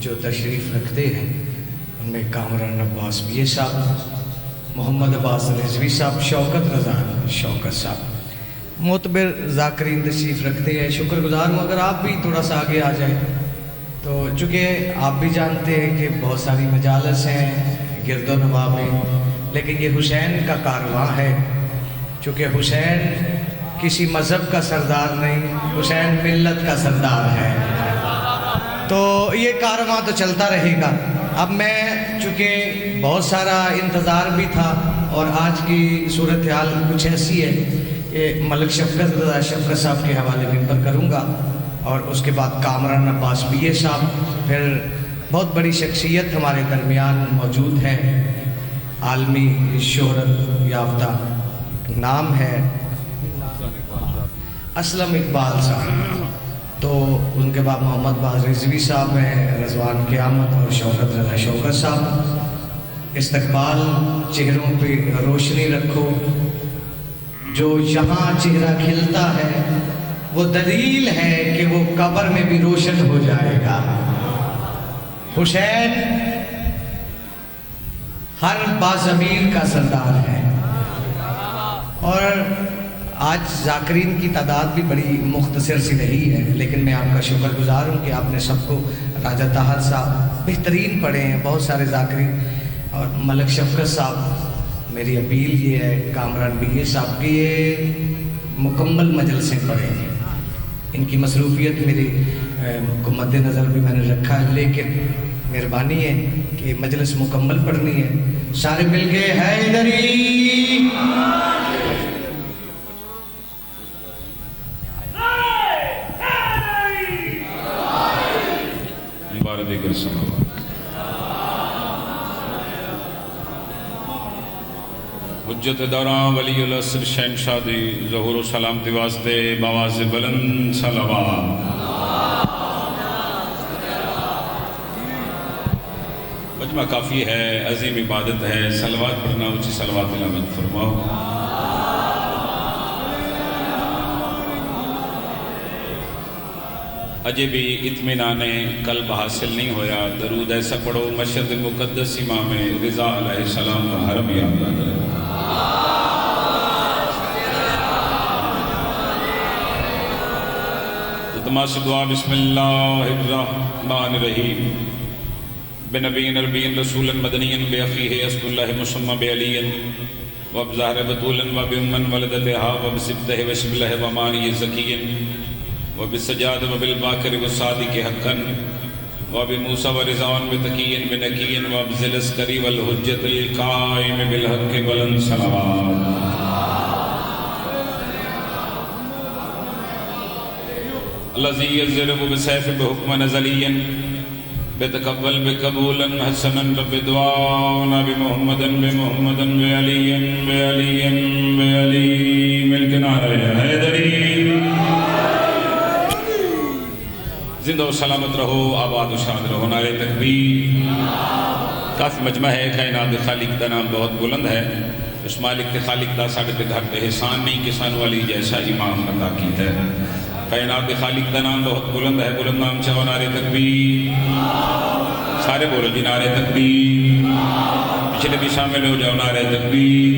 جو تشریف رکھتے ہیں ان میں کامران عباس بی اے صاحب، محمد عباس رضوی صاحب، شوکت رضا شوکت صاحب، معتبر ذاکرین تشریف رکھتے ہیں، شکر گزار ہوں۔ اگر آپ بھی تھوڑا سا آگے آ جائیں تو چونکہ آپ بھی جانتے ہیں کہ بہت ساری مجالس ہیں گرد و نواح میں، لیکن یہ حسین کا کارواں ہے۔ چونکہ حسین کسی مذہب کا سردار نہیں، حسین ملت کا سردار ہے، تو یہ کارواں تو چلتا رہے گا۔ اب میں چونکہ بہت سارا انتظار بھی تھا اور آج کی صورتحال کچھ ایسی ہے کہ ملک شفقت رضا شفقت صاحب کے حوالے ممبر کروں گا، اور اس کے بعد کامران عباس بی اے صاحب، پھر بہت بڑی شخصیت ہمارے درمیان موجود ہے، عالمی شہرت یافتہ، نام ہے اسلم اقبال صاحب، تو ان کے بعد محمد باز رضوی صاحب ہیں، رضوان قیامت اور شوکت رضا شوکت صاحب۔ استقبال، چہروں پہ روشنی رکھو، جو یہاں چہرہ کھلتا ہے وہ دلیل ہے کہ وہ قبر میں بھی روشن ہو جائے گا۔ حسین ہر باضمیر کا سردار ہے، اور آج ذاکرین کی تعداد بھی بڑی مختصر سی رہی ہے، لیکن میں آپ کا شکر گزار ہوں کہ آپ نے سب کو راجہ طاہر صاحب بہترین پڑھے ہیں، بہت سارے ذاکرین، اور ملک شفقت صاحب، میری اپیل یہ ہے کامران بی اے صاحب کی یہ مکمل مجلسیں پڑھیں ہیں، ان کی مصروفیت میری کو مد نظر بھی میں نے رکھا ہے، لیکن مہربانی ہے کہ مجلس مکمل پڑھنی ہے۔ سارے مل کے حیدری، دیگر صلوات۔ حجت دوراں ولی العصر شہنشاہ دی ظہور و سلامتی واسطے باواز بلند صلوات۔ مجمع کافی ہے، عظیم عبادت ہے، صلوات پڑھنا، اونچی صلوات تلاوت فرماؤ۔ اجے بھی اطمینان قلب حاصل نہیں ہویا، درود ایسا پڑھو مشہد مقدس امام رضا علیہ السلام کا حرم یاد آ جائے۔ تماس دعا بسم اللہ الرحمن الرحیم، بنبی نبی رسول مدنی بأخیہ اسد اللہ مسمى بعلی وبزہر بطول وبامن ولدتہا وبسبتہ وشبلہ ومانی زکی وبالسجاد وبالباکر والصادق حقا وبموسى ورضوان بتقی بنقی وبذی العسکری والحجت القائم بالحق بلند صلوات۔ الذی یضرب بسیف بحکم نزلی بتقبل بقبولا حسنا بدعانا بمحمد بمحمد بعلی بعلی بعلی ملک نعرہ حیدری۔ زندہ و سلامت رہو، آباد و شاد رہو، نعرہ تکبیر۔ کافی مجمع ہے، کائنات خالق کا نام بہت بلند ہے، اس مالک کے خالق دا ساڑھے پہ گھر پہ احسان نہیں، کسان والی جیسا امام عطا کیتا ہے۔ کائنات خالق کا نام بہت بلند ہے، بلند نام چاہو نعرہ تکبیر۔ سارے بولو جی نعرہ تکبیر، پچھلے بھی شامل ہو جاؤ، نعرہ تکبیر،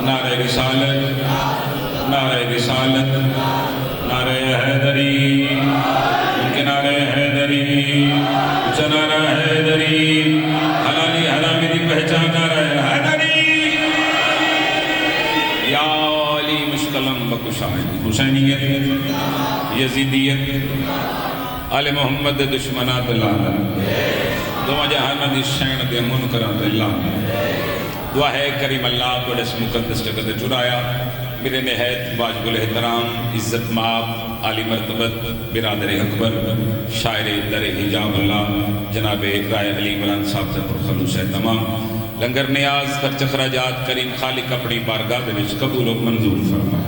نعرہ رسالت، نعرہ رسالت، نعرہ حیدری، نعرہ حیدری، نعرہ حیدری، حلالی حرامی دی پہچان نعرہ حیدری۔ یا علی مشکلم بکشائن، حسینیت، یزیدیت، آل محمد دشمنات اللہ، دو جہاں دی شین دے منکرات اللہ۔ دعا ہے کریم اللہ کو اس مقدس جگہ جڑایا، میرے نہایت واجب الاحترام عزت مآب عالی مرتبت برادر اکبر شاعر در حجاب اللہ جناب رائے علی عمران صاحب سے پرخلوص ہے تمام لنگر نیاز خرچ اخراجات کریم خالق اپنی بارگاہ دے وچ قبول و منظور فرما۔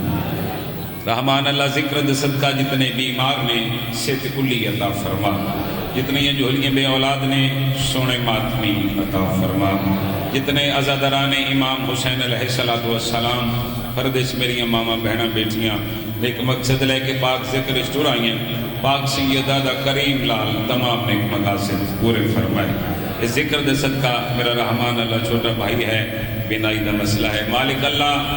رحمان اللہ ذکر دے صدقہ جتنے بیمار نے صحت کلی عطا فرما، جتنے یہ جھولیاں بے اولاد نے سونے ماتمی عطا فرما، جتنے عزادران امام حسین علیہ السلام پردیس میری ماما بہنہ بیٹیاں نیک مقصد لے کے پاک ذکر اشتور آئی ہیں پاک سیدہ دا کریم لال تمام نیک مقاصد پورے فرمائے اس ذکر دے صدقہ میرا رحمان اللہ چھوٹا بھائی ہے بینائی دا مسئلہ ہے مالک اللہ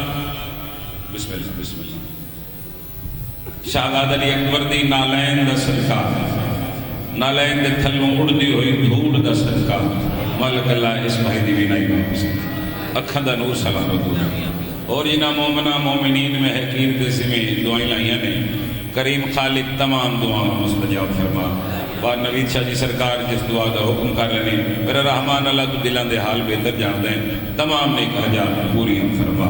بسم اللہ بسم اللہ شہزاد علی اکبر دی نالین دا صدقہ نالین دے تھلوں اڑدی ہوئی دھوڑ دا صدقہ مالک اللہ اس بھائی دی بینائی دا اکھاں دا نور سلامت ہو اور جنہ مومنہ مومنین میں حقیر دیسی میں دعائیں لائیاں نے کریم خالق تمام دعاؤں مستجاب فرما بار نوید شاہ جی سرکار جس دعا دا حکم کر لینے میرا رحمان اللہ تو دلان دے حال بہتر جان دیں تمام نیک حاجات پوری ہم فرما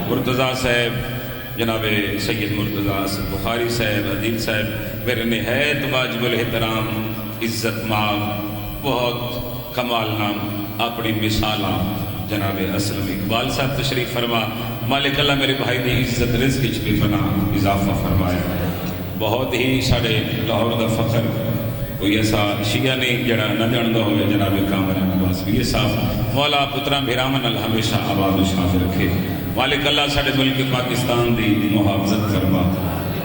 مرتضیٰ صاحب جناب سید مرتضیٰ بخاری صاحب عدیل صاحب میرے نہایت واجب الاحترام عزت ماب بہت کمال نام اپنی مثالاں جناب اسلم اقبال صاحب تشریف فرما مالک اللہ میرے بھائی دی عزت رزق کی بھی فنا اضافہ فرمایا بہت ہی ساڑھے لاہور دا فخر کوئی ایسا شیعہ نہیں جڑا نہ جاندہ ہوئے جناب کامرہ نواز بھی یہ صاحب مولا پتران بھیرامن اللہ ہمیشہ آباد و شاف رکھے مالک اللہ ساڑھے ملک پاکستان دی محافظت فرما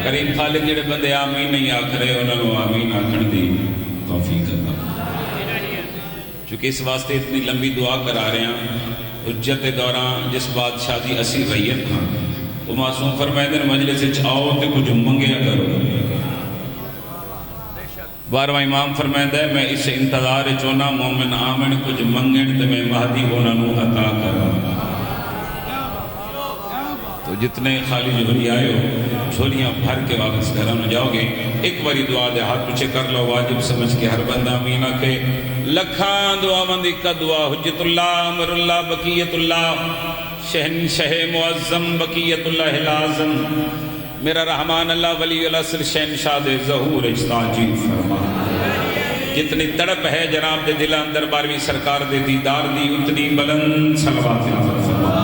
کریم خالق جڑے بندے آمین نہیں آکھرے انہوں نے آمین آکھن دی توفیق کرنا چونکہ اس واسطے اتنی لمبی دعا کرا رہے ہیں حجت دوران جس بادشاہ دی اسی ریت تھا وہ معصوم فرمائے دن مجلس چاہو تے کچھ منگیا کرو بارواں امام فرمائے دن میں اس انتظار چونا مومن آمن کچھ منگن تے میں مہدی ہونا نو عطا کرا تو جتنے خالی جھولی آئے ہو جھولیاں بھر کے واپس گھرانو جاؤ گے ایک باری دعا دے ہاتھ پچھے کر لو واجب سمجھ کے ہر بندہ آمین آکے لکھان دعا مندی کا دعا حجت اللہ عمر اللہ بقیت اللہ شہنشہ معظم بقیت اللہ لازم میرا رحمان اللہ ولی العصر شہنشاہ دے ظہور اجتاجی فرما جتنی تڑپ ہے جناب دے دلان درباروی سرکار دے دیدار دی اتنی بلند صلوات فرما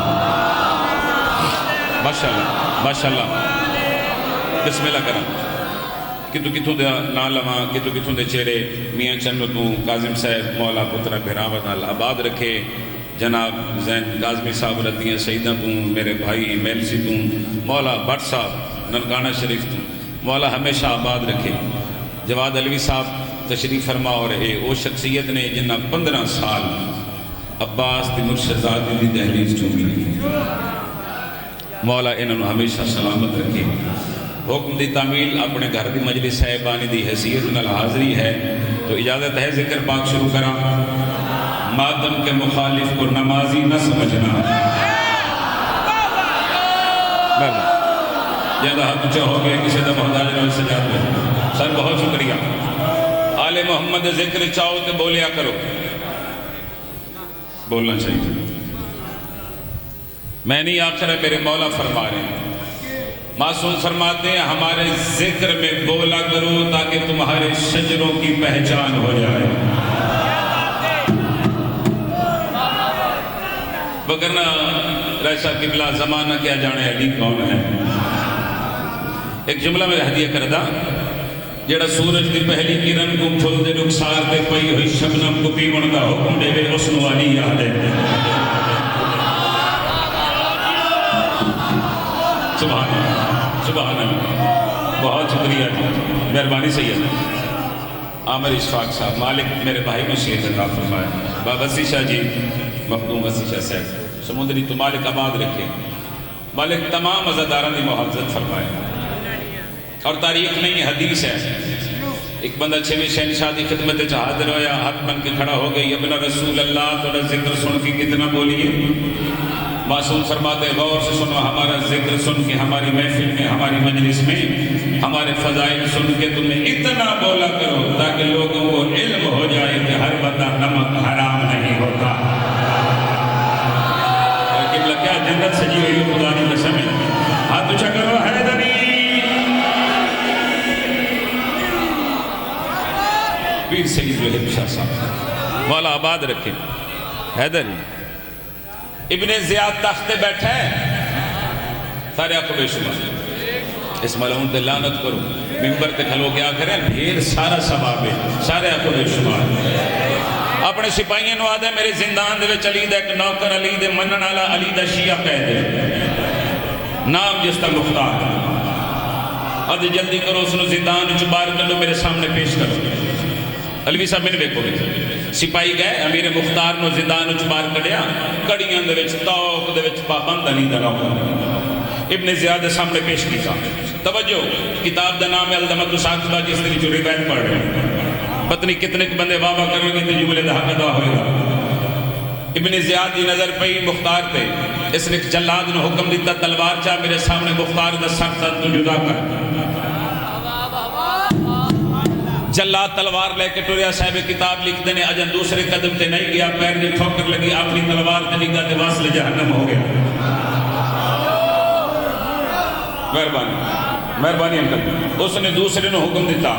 ماشاءاللہ ماشاءاللہ بسم اللہ کرم کتو کتوں دے نالماں کتو کتوں دے چہرے میاں چنتوں قاظم صاحب مولا پترہ بھیراوت آباد رکھے جناب زین قاظمی صاحب رتیاں سیدہ توں میرے بھائی میلسی توں مولا بٹ صاحب ننکانہ شریف توں مولا ہمیشہ آباد رکھے جواد علوی صاحب تشریف فرما اور ہے وہ شخصیت نے جنہ 15 سال عباس دی مرشدزاد دی دہلیز چونگی مولا انہوں ہمیشہ سلامت رکھے حکم دی تعمیل اپنے گھر دی مجلس ہے بانی دی حیثیت نال حاضری ہے تو اجازت ہے ذکر پاک شروع کرا مادم کے مخالف کو نمازی نہ سمجھنا جیدہ ہاتھ اچھا ہو گئے کسی دفعہ محتاج روز سجاد میں سر بہت شکریہ آل محمد ذکر چاہو تے بولیا کرو بولنا چاہیے میں نہیں آخر ہے میرے مولا فرما رہے ہیں معصوم فرماتے ہیں ہمارے ذکر میں بولا کرو تاکہ تمہارے شجروں کی پہچان ہو جائے وگرنہ رائشہ قبلہ زمانہ کیا جانے علی کون ہے ایک جملہ میں ہدیہ کردہ جیڑا سورج دی پہلی کرن کو پھل دے رخسار تے پئی ہوئی شبنم کو پیون دا حکم دے وے حسن والی یاد ہے سبحان اللہ سبحان اللہ بہت شکریہ مہربانی سید عامر اشفاق صاحب مالک میرے بھائی میں شیخ عطا فرمایا بابا وسیع شاہ جی مخدوم وسیع شاہ صاحب سمندری تو مالک آباد رکھے مالک تمام عزاداران دی محافظت فرمائے اور تاریخ نہیں حدیث ہے ایک بندہ چھویں شہنشاہ دی خدمت حاضر ہویا ہاتھ بن کے کھڑا ہو گئی ابن رسول اللہ تھوڑا ذکر سن کے کتنا بولیے معصوم فرماتے غور سے سنو ہمارا ذکر سن کے ہماری محفل میں ہماری مجلس میں ہمارے فضائل سن کے تمہیں اتنا بولا کرو تاکہ لوگوں کو علم ہو جائے کہ ہر بندہ نمک حرام نہیں ہوتا قبلہ کیا جنت سجی ہوئی خدا کی قسم ہے ہاتھ اونچا کرو حیدری پیر سید وحید شاہ صاحب مولا آباد رکھے حیدری ابن زیاد تخت بیٹھے سارے آنکھوں بے شمار اس ملعون تے لعنت کرو ممبر تے کھلو کے آخر ہیں ڈھیر سارا ثواب ہے سارے آنکھوں بے شمار اپنے سپاہیوں نو آدھے میرے زندان دے چلی دے ایک نوکر علی دے منن والا علی دا شیعہ کہہ دے نام جس کا مختار اد جلدی کرو اس نے زندان چ باہر کڈو میرے سامنے پیش کرو علوی صاحب میں دیکھو گے سپاہی گئے امیر مختار نو زندان چ باہر کڈیا کڑیاں دے وچ توق دے وچ پابند علی دا نام ابن زیاد دے سامنے پیش کیتا توجہ کتاب دا نام ہے الدمۃ الساقبہ جس نے جو روایت پڑھ رہے ہیں پتہ نہیں کتنے بندے واہ واہ کریں گے تے جملے دا حق ادا ہوئے گا ابن زیاد دی نظر پئی مختار تے اس نے جلاد نے حکم دیتا تلوار چاہ میرے سامنے مختار دا سر تو جدا کر جلاد تلوار لے کے ٹوریا صاحب کتاب لکھ دینے اجن دوسرے قدم تے نہیں گیا پیر دی ٹھوکر لگی اپنی تلوار تے نگاہ تے واصل جہنم ہو گیا مہربانی انکل اس نے دوسرے نے حکم دیتا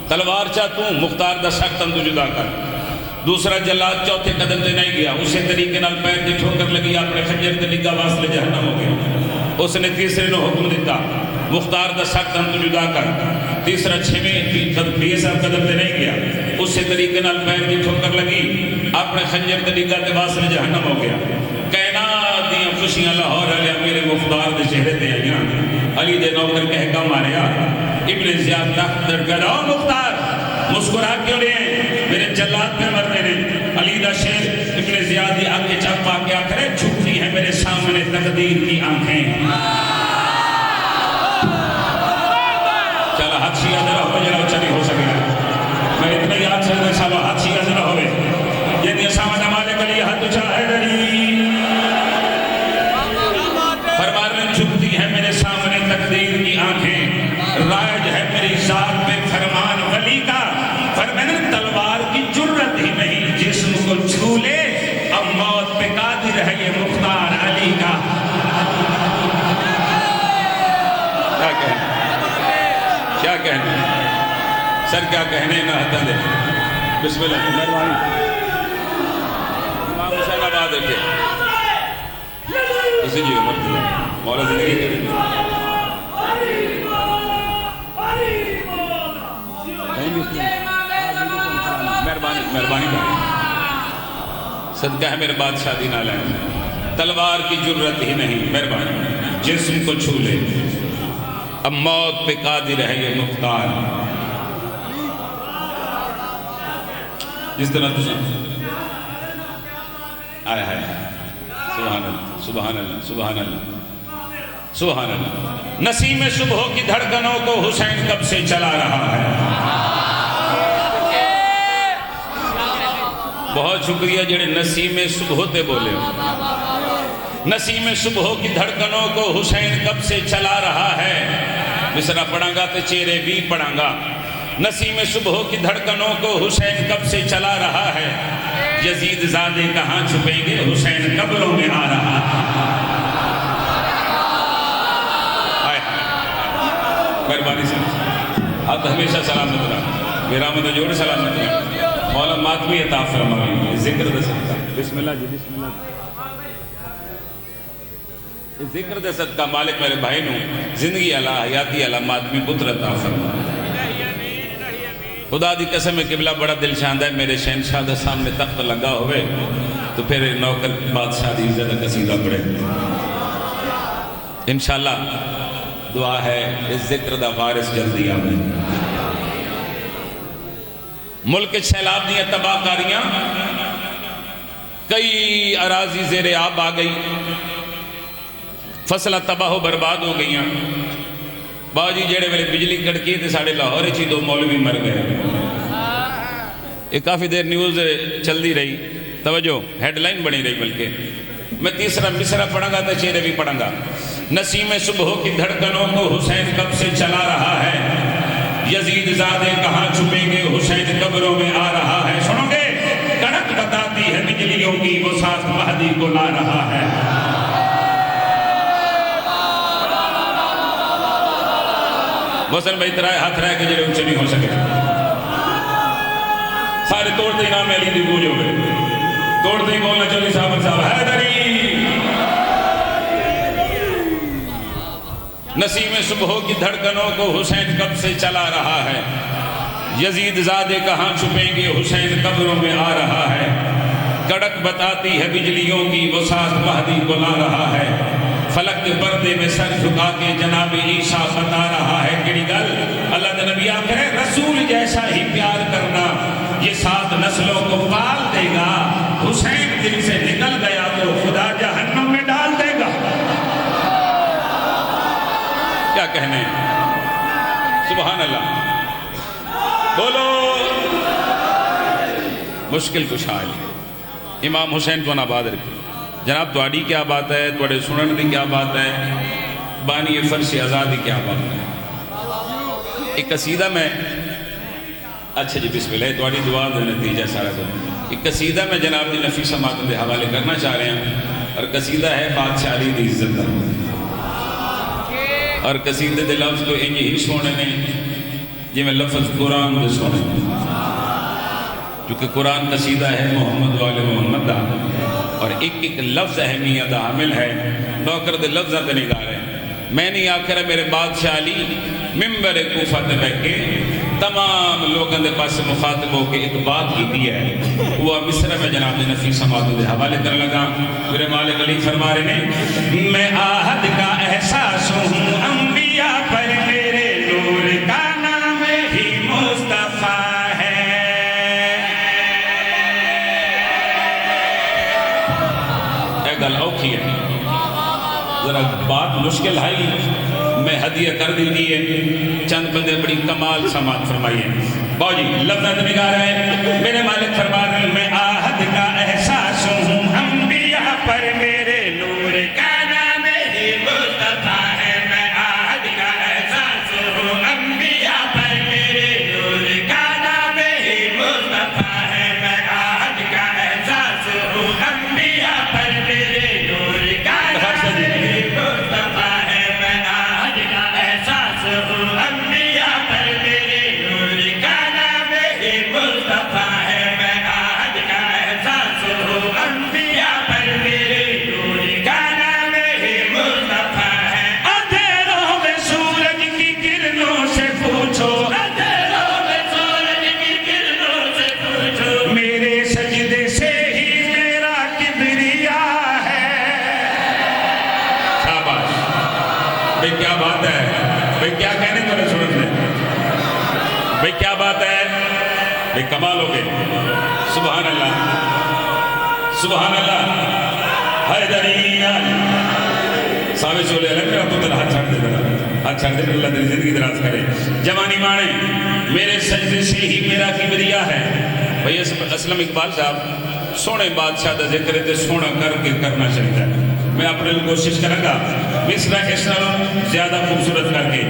تلوار چاہ تو مختار دا سر تو جدا کر دوسرا جلاد چوتھے قدم تے نہیں گیا اسی طریقے نال پیر دی ٹھوکر لگی اپنے خنجر تے نگاہ واصل جہنم ہو گیا اس نے تیسرے نے حکم دیتا مختار دا سر تو جدا کر تیسرا چھویں قدم تے نہیں گیا اسی طریقے نال پیر دی ٹھوکر لگی اپنے خنجر تے نگاہ تے واصل جہنم ہو گیا کائنات دیاں خوشیاں لاہور علیہ میرے مختار دے چہرے تے آئیاں علی دے نوکر کہہ کا ماریا ابن زیاد تخت در کر او مختار مسکرا کیوں لئے میرے جلاد پہ مرنے نے علی دا شیر ابن زیاد دی آنکھیں چپا کے آخرے چھپتی ہیں میرے سامنے تقدیر کی آنکھیں چلا ہاتھ شیعہ ذرا ہو جرا اچھا نہیں ہو سکے میں اتنا ہی ہاتھ سے صاحبہ ہاتھ شیعہ ذرا ہوئے یہ نہیں سامنے مالک علی ہاتھ اچھا ہے دری فرمانے چھپتی ہیں میرے سامنے تقدیر کی آنکھیں رائج ہے میری ذات پہ فرمان ولی کا فرمانے تلوار کی جرت ہی نہیں جسم کو چھو لے اب موت پہ قادر ہے یہ مختار علی کا کیا کہنے سر کیا کہنے نہ ہتا دے بسم اللہ مہربانی امام حسین آباد رکھے اسی جی مولا زندگی کریں مہربانی صدقہ ہے میرے بادشاہ دی نہ لائیں تلوار کی جرت ہی نہیں مہربانی جسم کو چھو لے اب موت پہ قادر ہے یہ مختار جس طرح تجھے آئے ہے سبحان اللہ سبحان اللہ سبحان اللہ سبحان اللہ نسیم صبح کی دھڑکنوں کو حسین کب سے چلا رہا ہے بہت شکریہ جڑے نسیم صبح تے بولے نسیم صبح کی دھڑکنوں کو حسین کب سے چلا رہا ہے مصرع پڑھاں گا تے چہرے بھی پڑھاں گا نسیم صبح کی دھڑکنوں کو حسین کب سے چلا رہا ہے یزید زادے کہاں چھپیں گے حسین قبروں میں آ رہا مہربانی سے آپ ہمیشہ سلامت رہا میرا مدد جوڑ سلامت رہا مولا ماتمی عطا فرمائیں ذکر دے صدقہ بسم اللہ جی بسم اللہ ذکر دے صدقہ مالک میرے بھائی نو زندگی اللہ حیاتی اللہ ماتمی پتر عطا فرمائیں خدا دی قسم میں قبلہ بڑا دل چاہتا ہے میرے شہنشاہ دے سامنے تخت لگا ہوئے تو پھر نوکر بادشاہ دی عزت قصیدہ پڑھے انشاءاللہ دعا ہے اس ذکر دا وارث جلدی آمین ملک سیلاب دیا تباہ کاریاں کئی اراضی زیر آب آ گئی فصلہ تباہ و برباد ہو گئیاں باجی جڑے ویلے بجلی کڑکی تھے ساڑھے لاہور چی 2 مولوی مر گئے یہ کافی دیر نیوز چل دی رہی توجہ ہیڈ لائن بنی رہی بلکہ میں تیسرا مصرع پڑھاں گا تو چہرے بھی پڑھاں گا نسیم صبح کی دھڑکنوں کو حسین کب سے چلا رہا ہے یزید زادے کہاں چھپیں گے حسین قبروں میں آ رہا ہے سنو گے کڑک بتاتی ہے بجلیوں کی وہ ساتھ مہدی کو لا رہا ہے وصل بھائی ترائے ہاتھ رہ کے جڑے اونچے نہیں ہو سکے سارے توڑتے ہی نام علی دی گوج ہو گئے توڑتے ہی بولنا چلی صاحب حیدری نسیم صبح کی دھڑکنوں کو حسین کب سے چلا رہا ہے یزید زادے کہاں چھپیں گے حسین قبروں میں آ رہا ہے کڑک بتاتی ہے بجلیوں کی وہ ساتھ مہدی کو لا رہا ہے فلک کے پردے میں سر جھکا کے جناب عیسیٰ بتا رہا ہے کہ گل اللہ کے نبی آخر ہے رسول جیسا ہی پیار کرنا یہ 7 نسلوں کو پال دے گا، حسین دل سے نکل گیا تو خدا جہنم میں ڈال دے گا۔ کیا کہنے، سبحان اللہ، بولو مشکل کشا علی امام حسین کو آباد رکھے۔ جناب تواڈی کیا بات ہے، تواڈے سنن دی کیا بات ہے، بانی فرش آزادی کیا بات ہے۔ ایک قصیدہ میں، اچھا جی بسم اللہ، تواڈی دعا دا نتیجہ سارا دو۔ ایک قصیدہ میں جناب دی نفیسہ ماتم دے حوالے کرنا چاہ رہے ہیں، اور قصیدہ ہے بادشاہ علی دی عزت دا، اور قصیدے دے لفظ تو انجی ہی سونے نے جی میں لفظ قرآن دے سونے کیونکہ قرآن قصیدہ ہے محمد والے محمد دا، اور ایک ایک لفظ اہمیت حامل ہے۔ نوکر دے لفظہ تے نگاہ رہے ہیں، میں نہیں آخر میرے بادشاہ علی ممبر کوفہ تے بیٹھ کے تمام لوگوں دے پاس مخاطب ہو کے ایک بات کی دی ہے، وہ مصرع میں جناب نے نفیسہ ماتم دے حوالے کرنے لگا۔ میرے مالک علی فرما رہے ہیں، میں آہد کا احساس ہوں انبیاء پر میرے نور کا نام ہی مصطفیٰ ہے۔ اے گل اوکھی ہے، ذرا بات مشکل ہے، میں ہدیہ کر دیتی ہے، چند بندے بڑی کمال سماعت فرمائیے۔ باؤ جی لفظات نگاہ رہے ہیں، میرے مالک فرما رہے ہیں، میں آہد کا احساس ہوں انبیاء پر میرے نور کا نام ہی مصطفیٰ ہے۔ میں آہد کا احساس ہوں انبیاء پر میرے نور کا نام ہی مصطفیٰ ہے۔ میں آہد کا احساس ہوں انبیاء پر میرے نور کا نام ہی مصطفیٰ ہے۔ میں آہد کا احساس ہوں انبیاء پر میرے نور کا نام ہی مصطفیٰ ہے۔ میں آہد کا احساس ہوں انبیاء پر میرے نور کا نام ہی مصطفیٰ ہے۔ اندھیروں میں سورج کی کرنوں سے پوچھو، اندھیروں میں سورج کی کرنوں سے پوچھو، میرے سجدے سے ہی میرا کبریا ہے۔ شاباش بھئی کیا بات ہے، بھئی کیا کہنے تو نے سنت لے، بھئی کیا بات ہے، بھئی کمال ہو گئے، سبحان اللہ سبحان اللہ۔ حیدری صاحب چولے علیہ میرا پتر ہاتھ چھاڑ دے میرا ہاتھ چھاڑ دے، اللہ تیری زندگی دراز کرے۔ جوانی مانے میرے سجدے سے ہی میرا کبریا ہے۔ بھئی اسلم اقبال صاحب سونے بادشاہ دا ذکر ہے تے سونا کر کے کرنا چاہتا ہے۔ میں اپنے لئے کوشش کروں گا مصرع اس طرح زیادہ خوبصورت کر کے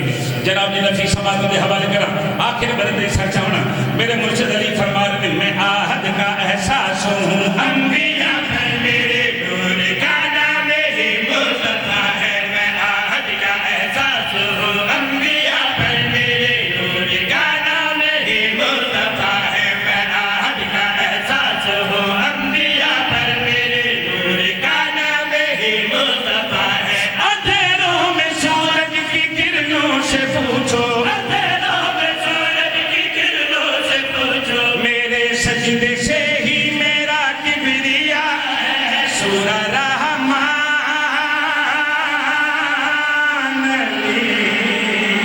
جناب جی نفیسہ ماتم دے حوالے کرا۔ آخر برد ایسا چاہنا میرے مرشد علی فرما رہے ہیں، میں آہد کا احساس ہوں انبیاء پر میرے نور کا نام ہی مصطفیٰ ہے۔ میں آہد کا احساس ہوں انبیاء پر میرے نور کا نام ہی مصطفیٰ ہے۔ میں آہد کا احساس ہوں انبیاء پر میرے نور کا نام ہی مصطفیٰ ہے۔ اندھیروں میں سورج کی کرنوں سے پوچھو، اندھیروں میں سورج کی کرنوں سے پوچھو، میرے سجدے سے ہی میرا کبریا ہے۔ سورہ رحمان علی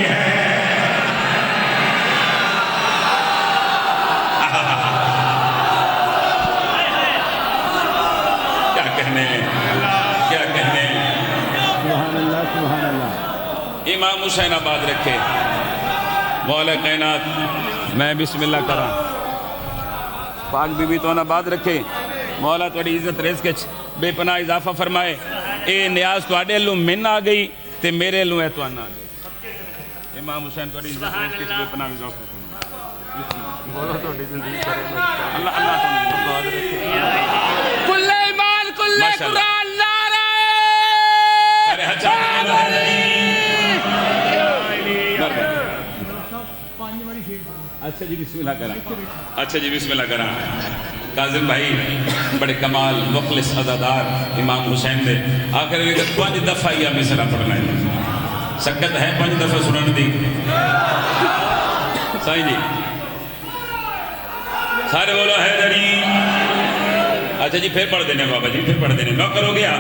ہے۔ کیا کہنے کیا کہنے، سبحان اللہ سبحان اللہ۔ امام حسین آباد رکھے، مولا کائنات میں بسم اللہ کرا، پاک بی بی تو آباد رکھے، مولا توڑی عزت رزق بے پناہ اضافہ فرمائے۔ اے نیاز تو آڈے لوں من آ گئی تے میرے لوں ہے تو آنا آ گئی۔ امام حسین توڑی عزت رزق بے پناہ اضافہ فرمائے۔ بولو توڑی زندگی کرے اللہ اللہ تو آباد رکھے۔ کل ایمان کل قرآن نعرہ ارے حجا اچھا جی بسم اللہ کرا، اچھا جی بسم اللہ کرا۔ کاظم بھائی بڑے کمال مخلص عزادار امام حسین دے آخر لے کر 5 دفعہ یا مصرع پڑھنا ہے، سکت ہے 5 دفعہ سنن دی صحیح جی، سارے بولو حیدری۔ اچھا جی پھر پڑھ دینے بابا جی، پھر پڑھ دینے، نوکر ہو گیا۔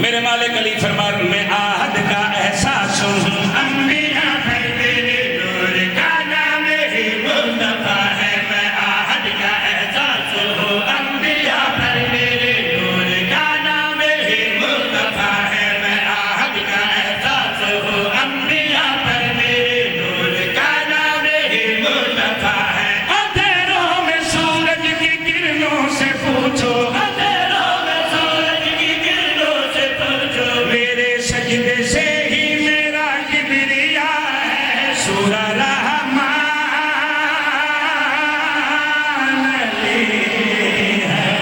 میرے مالک علی فرمان میں آہد کا احساس ہوں انبیاء پر میرے نور کا نام ہی مصطفیٰ ہے میں آہد کا احساس ہوں انبیاء پر میرے نور کا نام ہی مصطفیٰ ہے میں آہد کا احساس ہوں انبیاء پر میرے نور کا نام ہی مصطفیٰ ہے اندھیروں میں سورج کی کرنوں سے پوچھو سجدے سے ہی میرا کبریا ہے سورہ رحمان علی ہے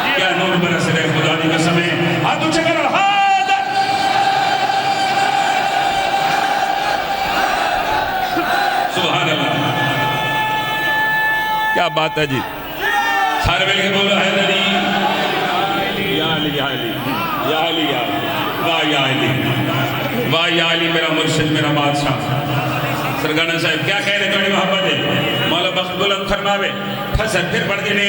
کیا نور برس رہے خدا دی قسم ہے ہاتھ اونچے کرو ہاتھ سبحان اللہ کیا بات ہے جی سارے مل کے بولو ہے علی یا علی یا علی یا علی یا علی واہ یا علی واہ یا علی میرا مرشد میرا بادشاہ سرگانہ صاحب کیا کہہ رہے توڑی محبت ہے مولا بخت بلند فرماوے پھسر پھر پڑھ دینے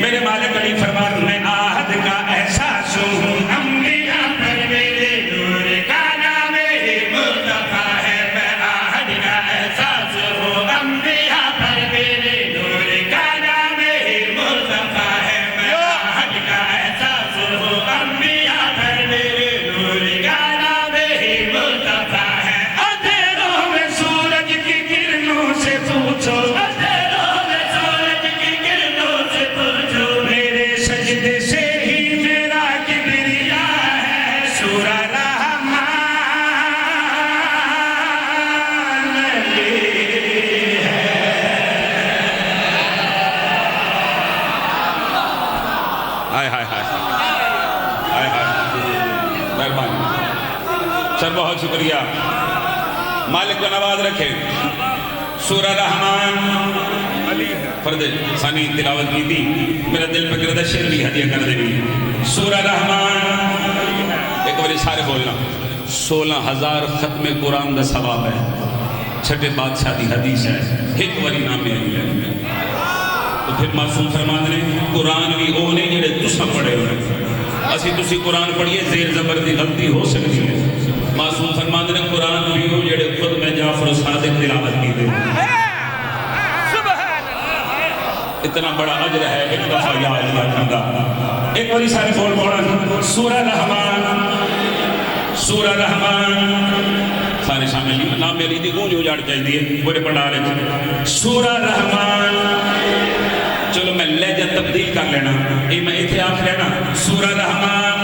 میرے مالک علی فرمان میں آہد کا احساس ہوں انبیاء پر میرے نور کا نام ہی مصطفیٰ ہے میں آہد کا احساس ہوں انبیاء پر میرے نور کا نام ہی مصطفیٰ ہے میں آہد کا احساس ہوں انبیاء پر میرے نور کا نام ہی مصطفیٰ ہے اندھیروں میں سورج کی کرنوں سے پوچھو اندھیروں میں سورج کی کرنوں سے پوچھو میرے سجدے سے ہی میرا کبریا ہے سورہ رحمان علی ہے ہائے ہائے ہائے ہائے ہائے مہربانی سر بہت شکریہ مالک کو نواز رکھے سورہ رحمان فرد ثانی تلاوت کی تھی میرا دل پہ گردہ شیر بھی ہدیہ کر دے بھی سورہ رحمان ایک باری سارے بولنا 16,000 ختم قرآن دا ثواب ہے چھٹے بادشاہ دی حدیث ہے ایک باری نام میں ہے تو پھر معصوم فرمان نے قرآن بھی او نہیں جڑے تسا پڑھے ہوئے اسی تسی قرآن پڑھئے زیر زبر دی غلطی ہو سکتی ہے معصوم فرمان نے قرآن بھی او جڑے خود میں جعفر صادق تلاوت کی دے اتنا بڑا عجر ہے ایک دفعہ یا اللہ کھنگا ایک باری سارے بول پڑھا سورہ رحمان سورہ رحمان سارے شامل نام میری دی گونج اجاڑ چاہیے بڑے پڑھا رہے سورہ رحمان چلو میں لہجہ تبدیل کر لینا یہ میں اتھے آخ لینا سورہ رحمان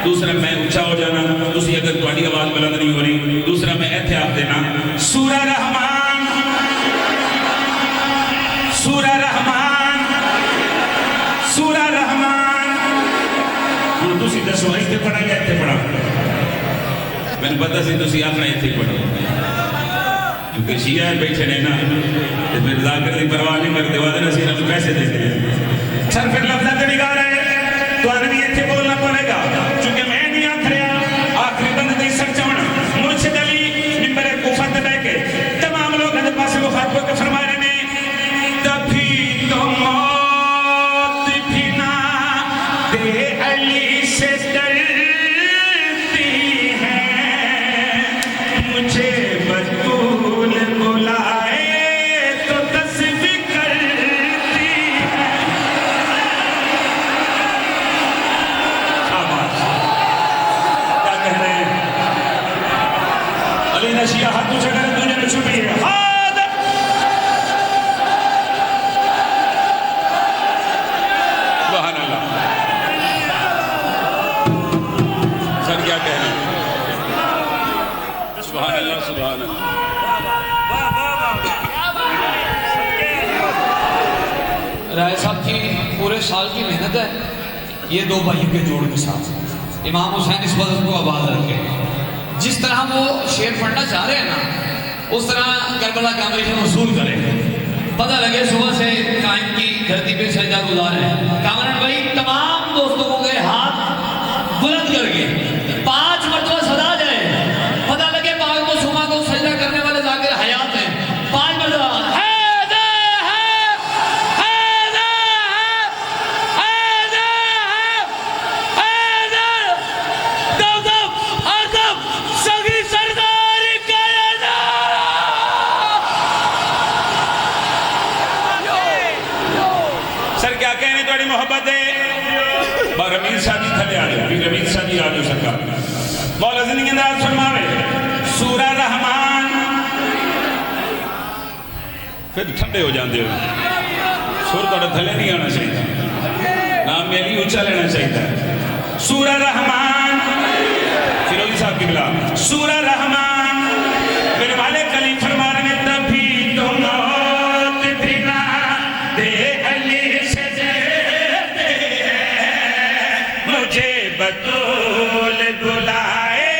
دوسرا میں اچھا ہو جانا دوسری اگر تواڈی آواز بلند نہیں ہو رہی دوسرا میں اتھے آخ دینا سورہ رحمان سورہ رحمان سورہ رحمان ہوں تسی دسو اتھے پڑھا یا اتھے پڑھا میں نے پتا سی تسی آخنا اتھے پڑھا کیونکہ شیعہ بیٹھے نے نا تو پھر ذاکر دی پرواہ نہیں کرتے وعدہ نصیر ہم پیسے دیتے ہیں سر پھر لفظہ تے نگاہ رہے تو آدمی اتھے بولنا پڑے گا چونکہ میں نہیں آکھ رہا آخری بند دی سر چونا مرشد علی ممبر کوفہ تے بیٹھ کے تمام لوگ ادھر پاس مخاطبوں کے فرما رہے نے تبھی تو موت بھی نہ دے علی سے ڈرتی ہے مجھے بطول بلائے تو تصویر کرتی ہے شاباش کیا کہہ رہے ہیں علی نشیہ ہاتھ تجھے کر دنیا میں چھپی ہے ہاتھ سبحان اللہ سر کیا کہہ رہے ہیں سبحان اللہ سبحان اللہ رائے صاحب کی پورے سال کی محنت ہے یہ دو بھائیوں کے جوڑ کے ساتھ امام حسین اس وقت کو آباد رکھے جس طرح وہ شعر پڑھنا چاہ رہے ہیں نا اس طرح کربلا کامریشن وصول کرے پتہ لگے صبح سے قائم کی دھرتی پہ سجدہ گزار ہے کامران بھائی تمام دوستوں کو گئے ہاتھ بلند کر کے 5 مرتبہ صدا جائے پتہ لگے پاک معصومہ کو سجدہ کرنے والے ذاکر حیات ہیں 5 مرتبہ محبت ہے با رمید صاحب جی تھلے آ جائے پھر رمید صاحب جی آ جو سکا مولا زندگی انداز فرماوے سورہ رحمان پھر ٹھنڈے ہو جاندے ہو سور توڑا تھلے نہیں آنا چاہیے نام میری اچھا لینا چاہیے سورہ رحمان فیروزی صاحب کی بلا سورہ رحمان میرے والے کلی فرما رہے ہیں تبھی تو موت بھی نہ دے علی سے دیتے ہیں مجھے بطول بلائے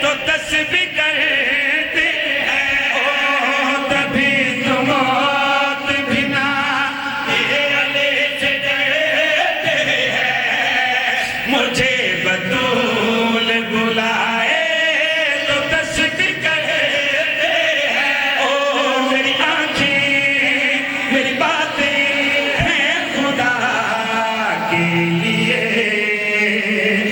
تو تسبیح کرتے ہیں تبھی تو موت بھی نہ دے علی سے دیتے ہیں مجھے بطول بلائے تو تسبیح کرتے ہیں او میری آنکھیں میری باتیں ہیں خدا کے لیے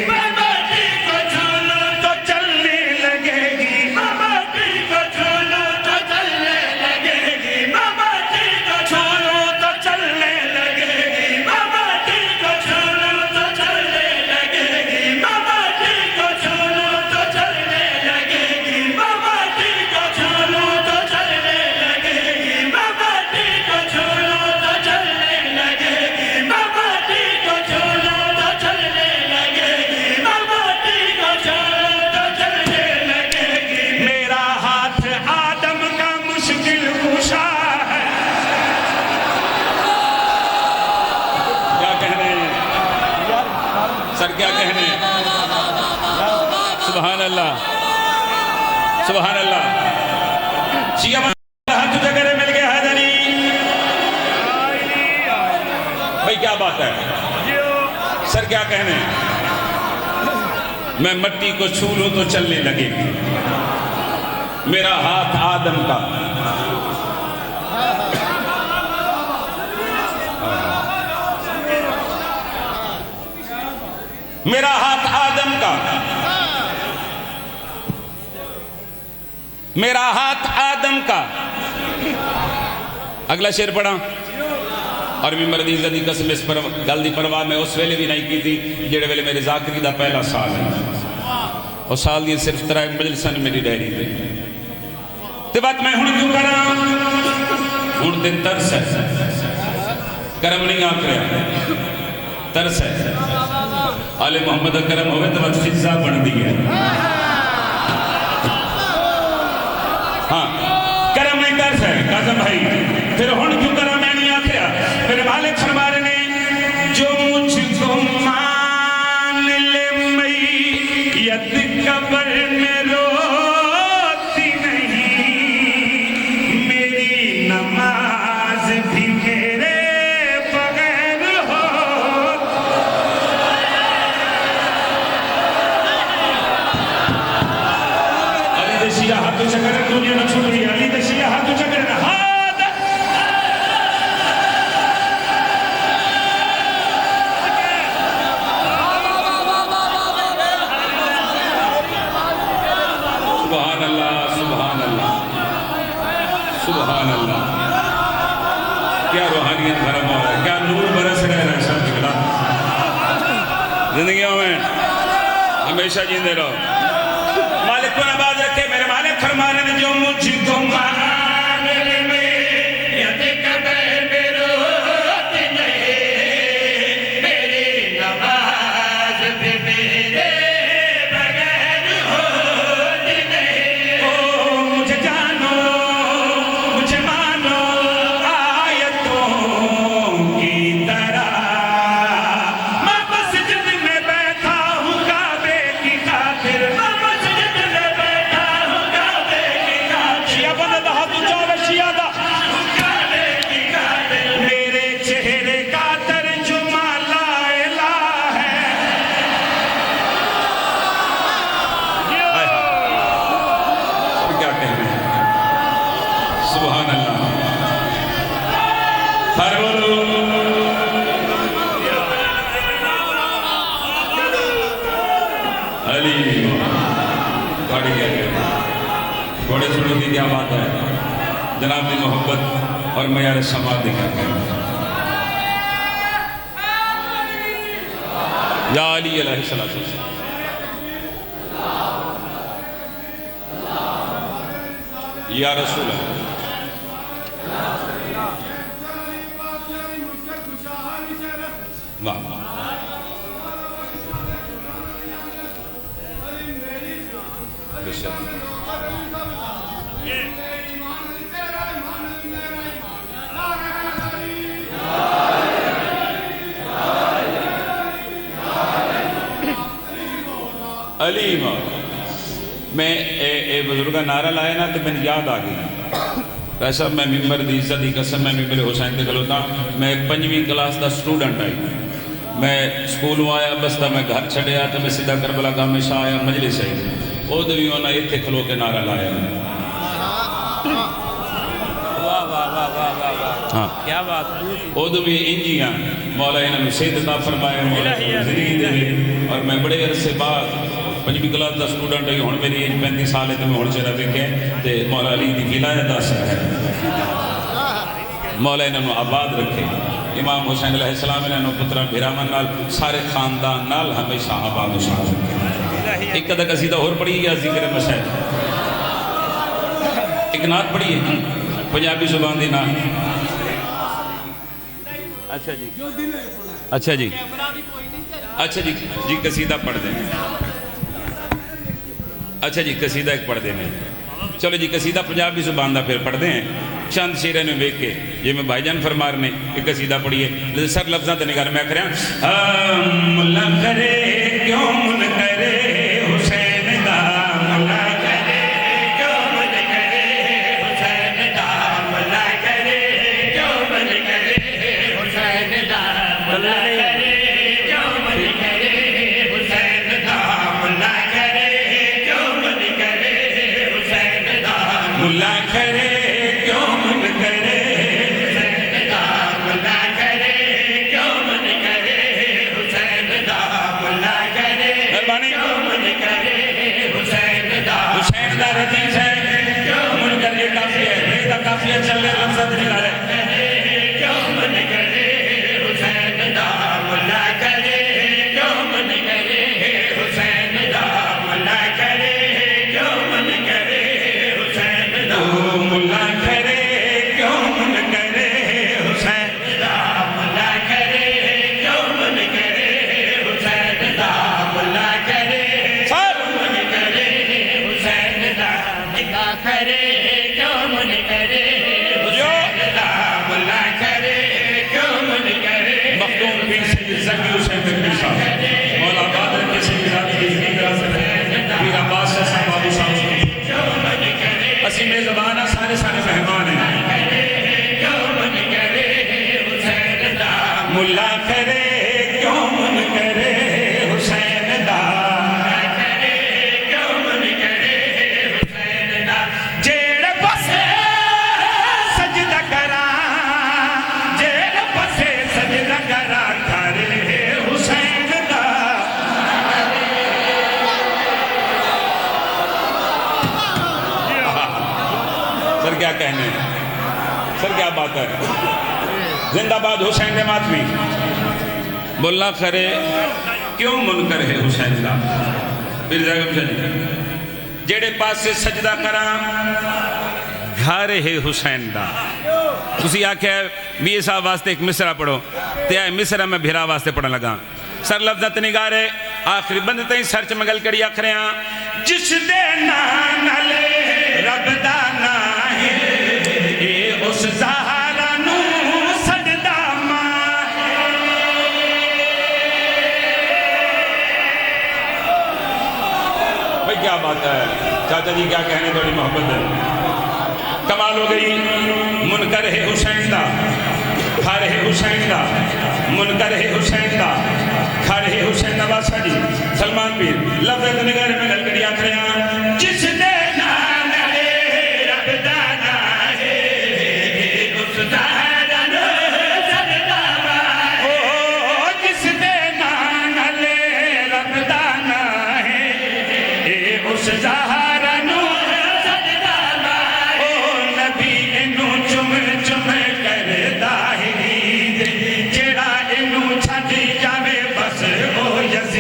میں مٹی کو چھولوں تو چلنے لگے گی میں مٹی کو چھولوں تو چلنے لگے گی میں مٹی کو چھولوں تو چلنے لگے گی میں مٹی کو چھولوں تو چلنے لگے گی میں مٹی کو چھولوں تو چلنے لگے گی میں مٹی کو چھولوں تو چلنے لگے گی میں مٹی کو چھولوں تو چلنے لگے گی میں مٹی کو چھولوں تو چلنے لگے گی میں مٹی کو چھولوں تو چلنے لگے گی میرا ہاتھ آدم کا مشکل کشا ہے کیا کہنے سر کیا کہنے سبحان اللہ سبحان اللہ شیعہ ہاتھ تجھے کرے مل گئے حیدری بھئی کیا بات ہے سر کیا کہنے میں مٹی کو چھو لوں تو چلنے لگے گی میرا ہاتھ آدم کا میرا ہاتھ آدم کا میرا ہاتھ آدم کا اگلا شعر پڑھا اور میں مردی زدی قسم اس پر گل دی پرواہ میں اس ویلے بھی نہیں کی تھی جڑے ویلے میرے ذاکری دا پہلا سال ہے اور سال دی صرف ترائے مجلسن میری ڈیری دے تے بات میں ہن کیوں کرا ہن تے ترس ہے کرم نہیں آکھ رہا ترس ہے آل محمد کرم ہوئے تو بات فضا بن دی ہے ہاں کرم نہیں ترس ہے قاسم بھائی پھر ہن کیوں کرا میں نہیں آکھ رہا میرے مالک فرمارے نے جو مجھ کو مان لے میت قبر میں روتی نہیں میری نماز بھی میرے بغیر ہو علی دشیہ ہاتھوں سے کرے دنیا نہ چھوٹ گئی علی دشیہ ہاتھوں سے کرے ہاتھ سبحان اللہ سبحان اللہ سبحان اللہ کیا روحانیت بھرم ہو رہا ہے کیا نور برس رہے ہیں سب کی بلا زندگیوں میں ہمیشہ جیندے رہو مالک کو نباز رکھے میرے مالک فرمانے نے جو مجھ کو مان لے میت قبر میں روتی نہیں میری نماز بھی میرے بغیر ہوتی نہیں او مجھے جانو مجھے مانو آیتوں کی طرح میں مسجد میں بیٹھا ہوں کعبے کی خاطر میں مسجد میں بیٹھا ہوں کعبے کی خاطر شیعہ بندہ ہاتھ چاہے شیعہ دا کعبے کی خاطر میرے چہرے کا ترجمہ لا الہ ہے کیا کہہ رہے ہیں سبحان اللہ ہر بولو علی گاڑی کیا کہہ رہے ہیں گھوڑے چھوڑوں کی کیا بات ہے جناب کی محبت اور معیار سماعت دکھا کر یا علی علیہ السلام. یا رسول اللہ. واہ بے شک. علی مولا. میں بزرگہ نعرہ لائے نا تو میں یاد آ گئی. ایسا میں ممبر دی عزت دی قسم میں ممبر حسین دے کھلوتا. میں 5ویں کلاس دا سٹوڈنٹ آئی. میں سکولوں آیا بس تا میں گھر چھڑیا تو میں سیدھا کربلا کا ہمیشہ آیا مجلس آئی. او دوی ہونا یہ تھے کھلو کے نعرہ لایا. ہاں کیا بات. او دوی انجیاں مولا انہوں نے سید عطا فرمائے مولا زندگی دے. اور میں بڑے عرصے بعد 5ویں کلاس دا سٹوڈنٹ ہے. ہن میری ایج 35 سال ہے تو میں ہن چہرہ ویکھے تے مولا علی دی ولایت دا اثر ہے. مولا انہوں نے آباد رکھے. امام حسین علیہ السلام انہوں نے پترا بھیرامن نال سارے خاندان نال ہمیشہ آباد و شاد رکھے. ایک قدر قصیدہ اور پڑھی ہے ذکر مشاہد. ایک نعت پڑھی ہے پنجابی زبان دی نعت. اچھا جی اچھا جی اچھا جی جی قصیدہ پڑھ دیں. اچھا جی قصیدہ ایک پڑھ دیں. چلو جی قصیدہ پنجابی زبان دا پھر پڑھ دیں. چند شیرے نے ویک کے یہ میں بھائی جان فرمار نے ایک قصیدہ پڑھیے سر لفظاں تے نگار میں کریں. ملا کرے کیوں من کرے حسین دا ملا کرے کیوں من کرے حسین دا ملا کرے کیوں من کرے حسین دا ملا کرے کیوں من کرے حسین دا ملا کرے کیوں من کرے حسین دا ملا کرے چلے لفظت نگارے کیوں من کرے حسین دا ملا کرے کیوں من کرے حسین دا ملا کرے کیوں من کرے حسین دا ملا کرے کیوں من کرے حسین دا ملا کرے کیوں من کرے حسین دا ملا کرے سب من کرے حسین دا ملا کرے کیوں من کرے زکی حسین بن صاحب مولا بادر کے سے گزاری پیر عباس صاحب بابو صاحب اسی میں زبانہ سارے مہمان ہیں. ملا کرے کیوں من کرے حسین دا کیوں من کرے حسین دا جیڑ پسے سجدہ کرا جیڑ پسے سجدہ کرا کیا کہنے ہیں سر کیا بات ہے. زندہ باد حسین نے ماتمی بولا کرے کیوں منکر ہے حسین دا پھر جاگم چلی جیڑے پاس سے سجدہ کرا گھر ہے حسین دا. تسی آکھے بھی صاحب واسطے ایک مصرہ پڑھو تے آئے مصرہ میں بھیرا واسطے پڑھنے لگا. سر لفظت نگارے آخری بند تین سرچ مگل کری آخرے ہاں جس دے نالے رب دانا اس زہارہ نو سجدہ ماں بھئی کیا بات ہے چاچا جی کیا کہنے بڑی محبت ہے. کمال ہو گئی. منکر ہے حسین دا کھار ہے حسین دا منکر ہے حسین دا کھار ہے حسین دا باسا جی سلمان پیر لفظ نگارے میں گل کری آخر ہیں جس دے جیڑا انو چھڑی جاوے بس او یس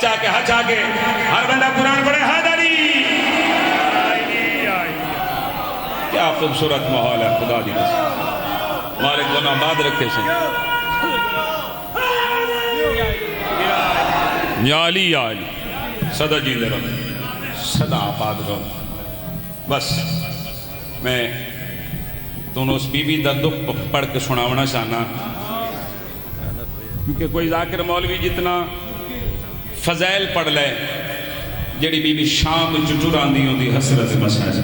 چاہ کے ہچ آگے ہر بندہ قرآن پڑھے حیدری. کیا خوبصورت ماحول ہے خدا دی قسم. مالک کو آباد رکھے سے. یا علی یا علی صدا جیندے رہو صدا آباد رہو. بس میں تمہیں اس بی بی دا دکھ پڑھ کے سناونا چاہنا کیونکہ کوئی ذاکر مولوی جتنا فضائل پڑھ لے جڑی بی بی شام چٹور آندی ہوں دی حسرت مسائل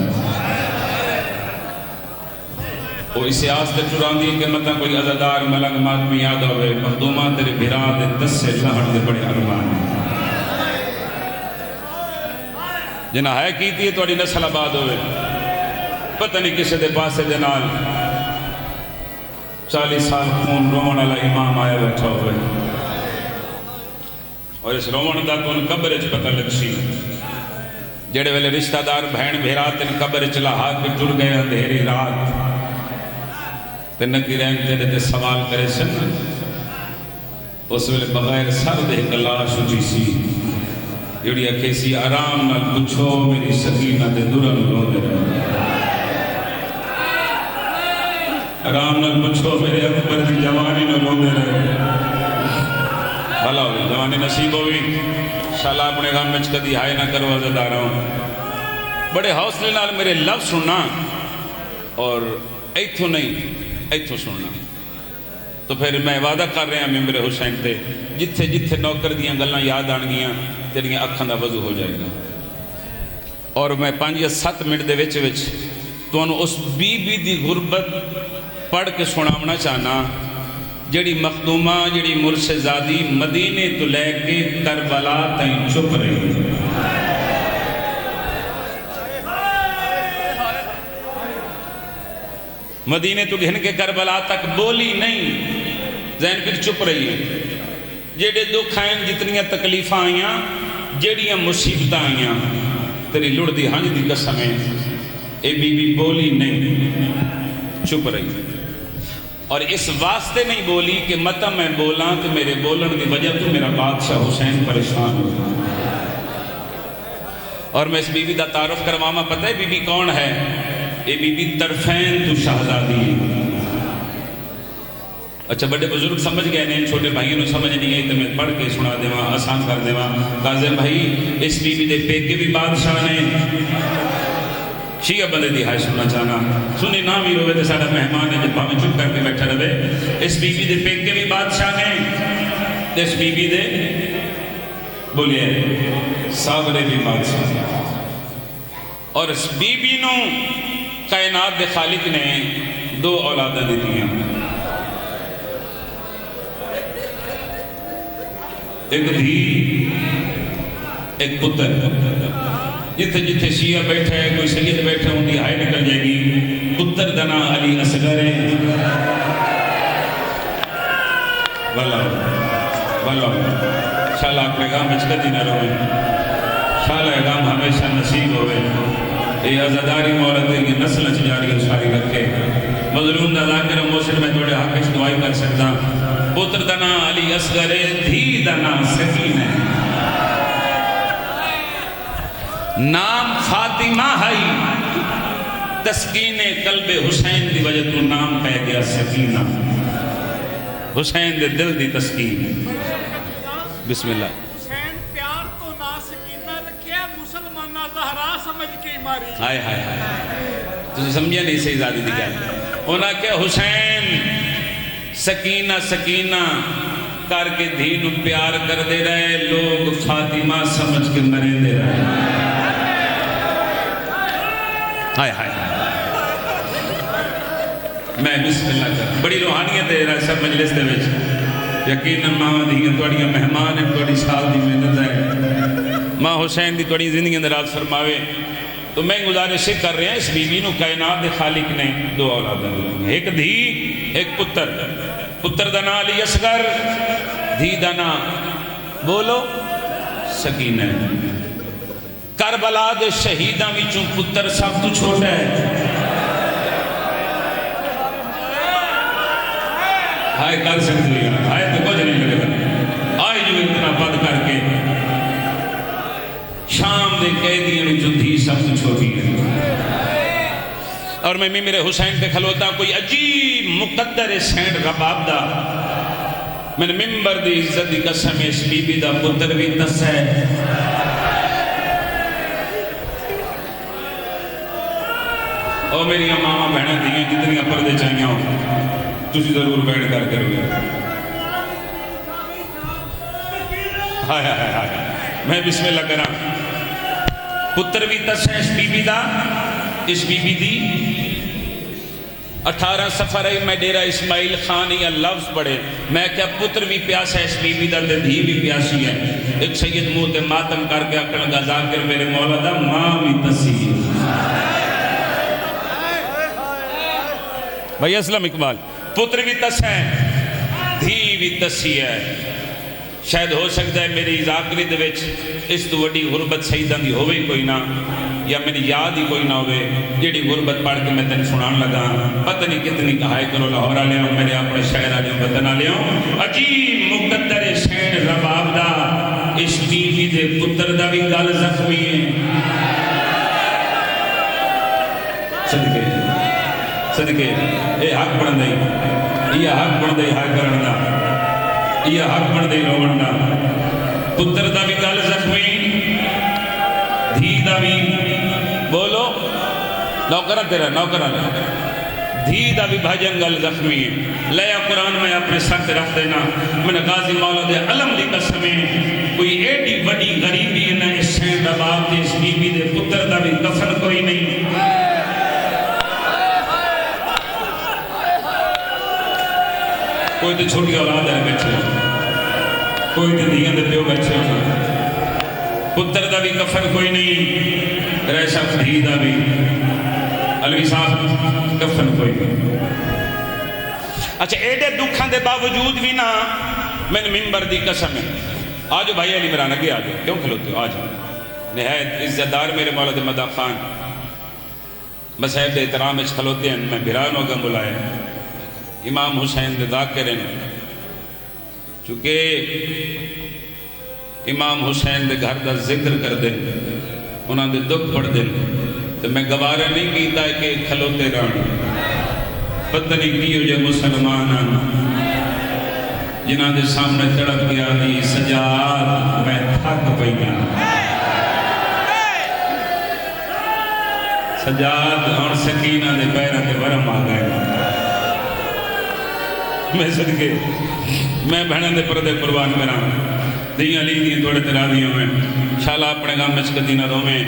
وہ اسے آستے چران دی کہ مطلع کوئی عزدار ملنگ مادمی یاد ہوئے مخدومہ تیرے بھرا دے 10 سے لہن دے بڑے ارمان جنہ ہے کیتی ہے تو اڑی نسل آباد ہوئے پتہ نہیں کسے دے پاسے دے نال 40 سال خون رومن علی امام آیا بیٹھا ہوئے اور اس رومن دا تو ان قبر اچ پتہ لگ سی جڑے ویلے رشتہ دار بہن بھیرات ان قبر اچ لہا کے جڑ گئے اندھیری رات تے نکی رہن تیرے تے سوال کرے سن اس ویلے بغیر سر دے کلاش اچھی سی جڑی اکھے سی آرام نال پچھو میری سکینہ دے درن لو دے رہے آرام نال پچھو میرے اکبر دی جوانی نہ لو دے رہے بھلا ہوئی جوانی نصیب ہوئی شالا اپنے غم میں کدی ہائے نہ کرو عزداروں. بڑے حوصلے نال میرے لفظ سننا اور ایتھو نہیں ایتھو سننا. تو پھر میں وعدہ کر رہے ہیں ممبر حسین تے جتھے جتھے نوکر دیاں گلاں یاد آن گیاں تیریاں اکھاں دا وضو ہو جائے گا. اور میں 5 یا 7 منٹ دے وچ تو انہوں اس بی بی دی غربت پڑھ کے سناونا چاہنا جڑی مخدومہ جڑی مرشدزادی مدینے تو لے کے کربلا تائیں چپ رہی مدینے تو گھن کے کربلا تک بولی نہیں ذہن پھر چپ رہی ہے. جڑے دکھ آئیں جتنیاں تکلیفاں آئیاں جڑیاں مصیبتاں آئیاں تیری لڑ دی ہنج دی قسمیں اے بی بی بولی نہیں چپ رہی اور اس واسطے نہیں بولی کہ متا میں بولاں تو میرے بولن دی وجہ تو میرا بادشاہ حسین پریشان ہو. اور میں اس بی بی دا تعارف کرواما پتہ ہے بی بی کون ہے؟ اے بی بی طرفین تو شہزادی. اچھا بڑے بزرگ سمجھ گئے نہیں چھوٹے بھائیوں نے سمجھ نہیں گئی تو میں پڑھ کے سنا دیواں آسان کر دیواں. قاضر بھائی اس بی بی دے پیکے بھی بادشاہ نے شیعہ بندے دی ہائے سننا چاہنا سنی نام ہی روے دے ساڑھا مہمان ہے جب ہمیں چپ کر کے بیٹھا رہے. اس بی بی دے پیکے بھی بادشاہ نے اس بی بی دے بولیے ساورے بھی بادشاہ اور اس بی بی نو کائنات دے خالق نے 2 اولادیں دی دیا. ایک دھی ایک پتر. جتھے جتھے شیعہ بیٹھے ہیں کوئی سید بیٹھے ہوں دی ہائے نکل جائے گی. پتر دنا علی اصغر ہے واللہ شاءاللہ اپنے گام اچکتی نہ روئے شاءاللہ گام ہمیشہ نصیب ہوئے. یہ عزداری مولد ہے یہ نسل جاری و ساری رکھے. مظلوم دا ذاکر موسر میں توڑے حق اس دعائی کر سکتا. پتر دنا علی اصغر دھی دنا سکین ہے. نام فاطمہ ہے تسکین قلب حسین دی وجہ تو نام پہ گیا سکینہ. حسین دے دل دی تسکین. بسم اللہ. حسین پیار تو نا سکینہ رکھیا مسلمانہ زہرا سمجھ کے ماری. ہائے ہائے ہائے تجھے سمجھیا نہیں صحیح زیادہ دی کہا انہاں کہ حسین سکینہ سکینہ کر کے دھینو پیار کر دے رہے لوگ فاطمہ سمجھ کے مرے دے رہے. ہائے ہائے میں بسم اللہ کر بڑی روحانیت دے رہا سب مجلس دے وچ یقیناً ماں دیئے توڑیاں مہمان ہیں توڑی سال دی محنت ہے. ماں حسین دی توڑی زندگی اندراز فرماوے تو میں گزارش کر رہے ہیں اس بی بی نو کائنات دے خالق نے 2 اولادیں دی. ایک دھی ایک پتر. پتر دا نام علی اصغر دھی دا نام بولو سکینہ. کربلا دے شہیداں وچوں پتر سب تو چھوٹا ہے. ہائے کر سکتے ہیں ہائے تو کچھ نہیں لگے گا. آئے جو اتنا پد کر کے اور میں میرے حسین تے کھلوتا کوئی عجیب مقدر سینڈ رباب دا میں نے ممبر دی عزت دی قسم اس بی بی دا پتر بھی دس ہے اور میری ماما بہنیں دیئے جتنی پردے چاہیے ہوں تسی ضرور بیٹھ کر کرو میں بسم اللہ کرا پتر بھی دس ہے اس بی بی دا اس بی بی دی 18 سفر ہے میں ڈیرہ اسماعیل خان یا لفظ پڑھے میں کیا پتر بھی پیاس ہے اس بی بی دا دھی بھی پیاسی ہے ایک سید موت ماتم کر کے اکڑ گا ذاکر میرے مولا دا ماں بھی تسی بھائی اسلام اقبال پتر بھی تس ہے دھی بھی تسی ہے شاید ہو سکتا ہے میری ذاکری دے وچ اس تو وڈی غربت سیدان دی ہوئے کوئی نہ یا میری یاد ہی کوئی نہ ہوئے جیڑی غربت پڑھ کے میں تین سنان لگا پتہ نہیں کتنی کہائے کرو لاہور آلے ہوں میرے اپنے شہر آلے ہوں وطن آلے ہوں عجیب مقدر شہر رباب دا اس بی بی دے پتر دا بھی گل زخمی ہے صدقے اے حق بڑھ دائی یہ حق بڑھ دائی حق کرن دا یہ حق بڑھ دائی روڑ دا پتر دا بھی گل زخمی دھی دا بھی بولو نوکرہ تیرا نوکرہ دھی دا بھی بھجن گل زخمی ہے لیا قرآن میں اپنے ساتھ رکھ دینا میں نے غازی مولا دے علم دی قسمیں کوئی ایڈی بڑی غریبی ہے نا اس سین رباب دے اس بی بی دے پتر دا بھی کفن کوئی نہیں کوئی تے چھوٹی اولاد ہے بیٹھے کوئی تے دیگن دے پیو بیٹھے ہونا پتر دا بھی کفن کوئی نہیں رہ شخص دھی دا بھی علوی صاحب کفن کوئی نہیں اچھا ایڈے دکھان دے باوجود بھی نا میں نے ممبر دی قسم ہے آجو بھائی علی مران اگے آجو کیوں کھلوتے ہو آجو نہایت عزتدار میرے مولا دے مدہ خان مسائب دے احترام اس کھلوتے ہیں میں بھران ہوگا بلائے امام حسین دے ذاکر ہیں چونکہ امام حسین دے گھر دا ذکر کر دیں انہاں دے دکھ پڑھ دیں تو میں گوارہ نہیں کیتا ہے کہ کھلوتے رہن پتہ نہیں کیوں جو مسلمان جنہاں دے سامنے تڑپ گیا دی سجاد میں تھک پئیا سجاد اور سکینہ دے پیرہ دے ورم آ گئے میں صدقے میں بہنیں دے پردے قربان کرا دیاں لی دیاں توڑے ترا دیاں میں شالا اپنے گام میں چکتینہ دو میں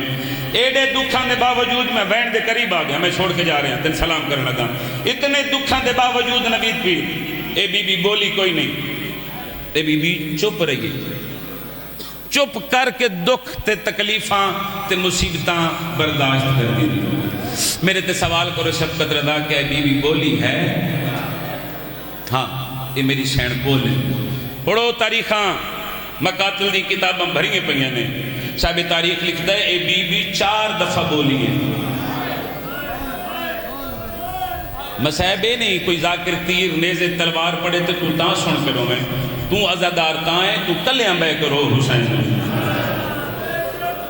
ایڈے دکھان دے باوجود میں بہن دے قریب آ گیا میں چھوڑ کے جا رہے ہیں تین سلام کرنے لگا اتنے دکھان دے باوجود نبید بھی اے بی بی بولی کوئی نہیں اے بی بی چپ رہی چپ کر کے دکھ تے تکلیفاں تے مصیبتاں برداشت کر دی میرے تے سوال کرو شفقت رضا کہ اے بی بی بولی ہے ہاں یہ میری سین بولے پڑھو تاریخاں مقاتل دی کتاباں بھریے پہیاں نے صاحب تاریخ لکھتا ہے اے بی بی 4 دفعہ بولی ہے مسائبے نہیں کوئی ذاکر تیر نیزے تلوار پڑے تو تاں سن کرو میں تو عزادار تاں ہے تو کلیاں بے کرو حسین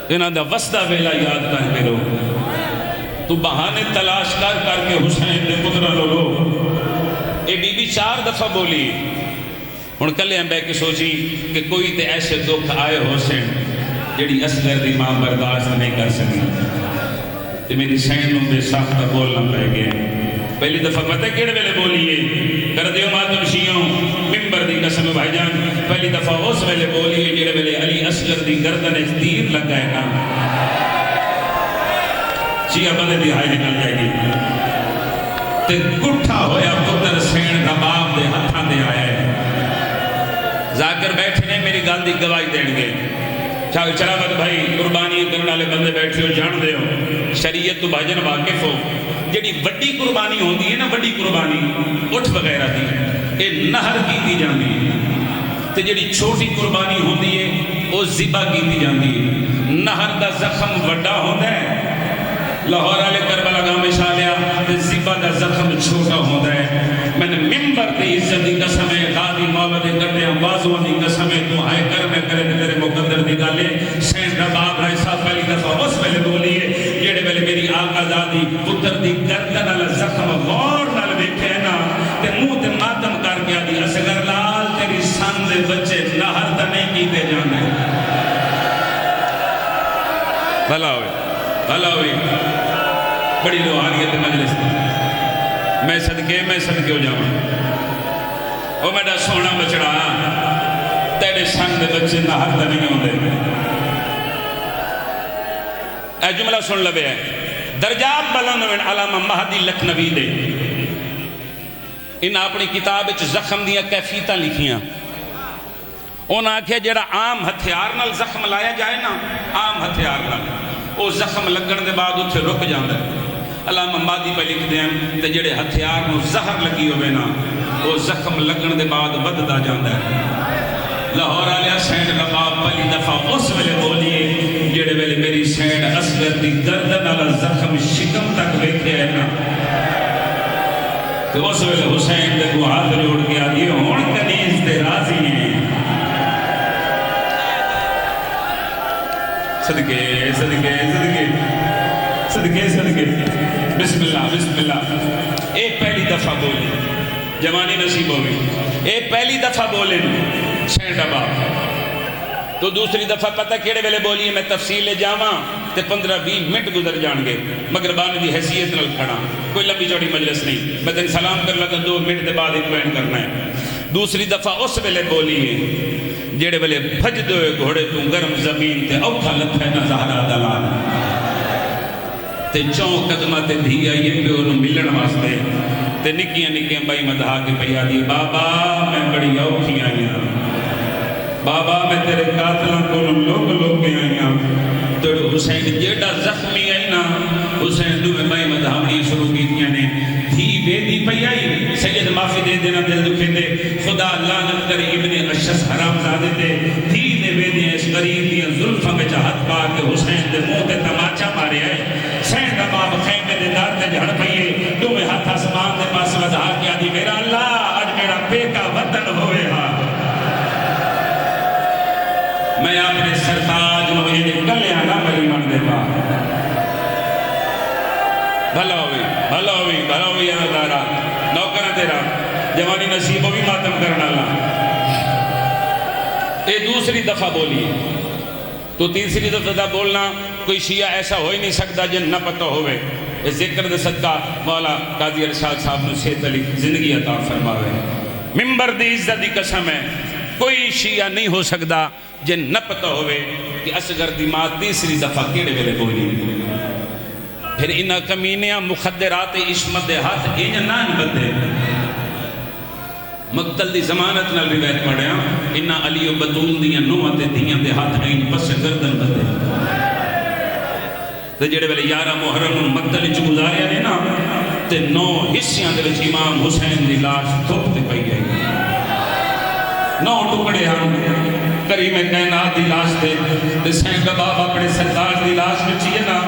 انہاں دا وسدہ ویلا یاد کر کرو تو بہانے تلاش کر کے حسین دے پترہ لو لو اے بی بی 4 دفعہ بولی ہن کلیاں بے کے سوچی کہ کوئی تے ایسے دکھ آئے حسین جڑی اصغر دی ماں برداشت نہیں کر سکی تے میری سین نوں بے سخت بولنا پہ گئے پہلی دفعہ پتہ کیڑے ویلے بولیے کر دیو ماتم شیعوں ممبر دی قسم بھائی جان پہلی دفعہ اس ویلے بولیے جڑے ویلے علی اصغر دی گردن تیر لگ گئے نا شیعہ بندے دی ہائی نکل جائے گی تے گٹھا ہویا پتر سین رباب دے ہتھاں دے آیا ہے ذاکر بیٹھے نے میری گل دی گواہی دین گے چراوت بھائی قربانی کرنے والے بندے بیٹھے ہو جان دے ہو شریعت تو بھاجن واقف ہو جڑی وڈی قربانی ہوندی ہے نا وڈی قربانی اٹھ وغیرہ دی اے نہر کیتی جاندی ہے تے جڑی چھوٹی قربانی ہوندی ہے وہ ذبح کیتی جاندی ہے نہر دا زخم وڈا ہوندا ہے لاہور والے کربلا گاہ میں شالیا تے ذبح دا زخم چھوٹا ہوندا ہے میں نے ممبر دی عزت دی قسم ہے غازی مولا دے گڈیاں بازواں دی قسم ہے تو ہائے کر میں کرے تیرے مقدر دی گل ہے سین رباب رائے صاحب پہلی دفعہ اس ویلے بولی ہے جڑے ویلے میری آقا آزادی پتر دی گردن والا زخم غور نال ویکھے نا تے منہ تے ماتم کر کے آدھی اصغر لال تیری سن دے بچے نہر تے نہیں کیتے جانے بھلا ہوئے بڑی روحانیت مجلس میں صدقے ہو جاؤں او میرا سونا بچڑا تیرے سن دے بچے نہر تے نہیں ہوندے اے جملہ سن لبے ہے درجات بلند من علامہ مہدی لکھنوی دے انہاں اپنی کتاب وچ زخم دیاں کیفیتاں لکھیاں انہاں آکھیا جڑا عام ہتھیار نال زخم لایا جائے نا عام ہتھیار نال او زخم لگن دے بعد اتھے رک جاندا ہے علامہ مہدی پہ لکھ دیں تے جڑے ہتھیار نو زہر لگی ہوئے نا او زخم لگن دے بعد بددا جاندا ہے لاہور آلیا سینڈ رباب پہلی دفعہ اس ویلے بولیے جڑے ویلے میری سینڈ اصغر دی گردن والا زخم شکم تک ویکھے ہے نا تو اس ویلے حسین دے کو ہاتھ جوڑ کے آدھی ہون کنیز دے راضی ہیں صدقے بسم اللہ ایک پہلی دفعہ بولی جوانی نصیب ہوئی ایک پہلی دفعہ بولے سینڈ رباب تو دوسری دفعہ پتہ کیڑے ویلے بولی میں تفصیل لے جاواں تے 15-20 منٹ گزر جان گے مگر بانی دی حیثیت نال کھڑا کوئی لمبی چوڑی مجلس نہیں میں تین سلام کر لگا 2 منٹ دے بعد ایک بیان کرنا ہے دوسری دفعہ اس ویلے بولی ہے جیڑے ویلے بھج دوئے گھوڑے تو گرم زمین تے اوکھا لتھے نہ زہرہ دلال تے چون قدمہ تے دھی آئیے پہ انہوں ملن واسطے تے نکیاں بائی مدہا کے پیا دی بابا میں بڑی اوکھی آئیاں بابا میں تیرے قاتلوں کو لوگ کے آئیاں تو حسین جیڑا زخمی آئی نا حسین دو میں بائی مدہاونی شروع کی دیا نے دھی بے دی پی آئی سید معافی دے دینا دل دکھے دے خدا لعنت کرے ابن اشس حرام زادے تے دھی دے بے دی اس غریب دیا ظلفہ میں چاہت پا کے حسین دے منہ تے تماچا مارے آئے سین رباب خیمے دے دار تے جھڑ پئیے دو میں ہاتھ آسمان دے پاس وضا کیا دی میرا اللہ آج میرا پیکا وطن ہوئے ہاں میں اپنے سرتاج نو یہ گلے آنا بلی من دے پا بھلا ہوئی یا دارا نوکرہ تیرا جوانی نصیبوں بھی ماتم کرنا اللہ اے دوسری دفعہ بولی تو تیسری دفعہ بولنا کوئی شیعہ ایسا ہو ہی نہیں سکتا جن نہ پتہ ہوئے اس ذکر دے صدقہ مولا قاضی ارشاد صاحب نے سید علی زندگی عطا فرماوے ممبر دی عزت دی قسم ہے کوئی شیعہ نہیں ہو سکتا جن نہ پتہ ہوئے کہ اصغر دی ماں تیسری دفعہ کیڑے ویلے بولی پھر انہا کمینیاں مخدرات عصمت دے ہاتھ انہا نہ بدے مقتل دی زمانت نال روایت پڑھیا انہا علی و بطول دیاں نوہ تے دیاں دے ہاتھ این پس گردن بدے تے جڑے ویلے 11 محرم مقتل چ گزاریا نے نا تے 9 حصیاں دے وچ امام حسین دی لاش تھوپ تے پئی گئی 9 ٹکڑے ہن کریم کائنات دی لاش تے سین رباب اپنے سرتاج دی لاش وچ یہ نا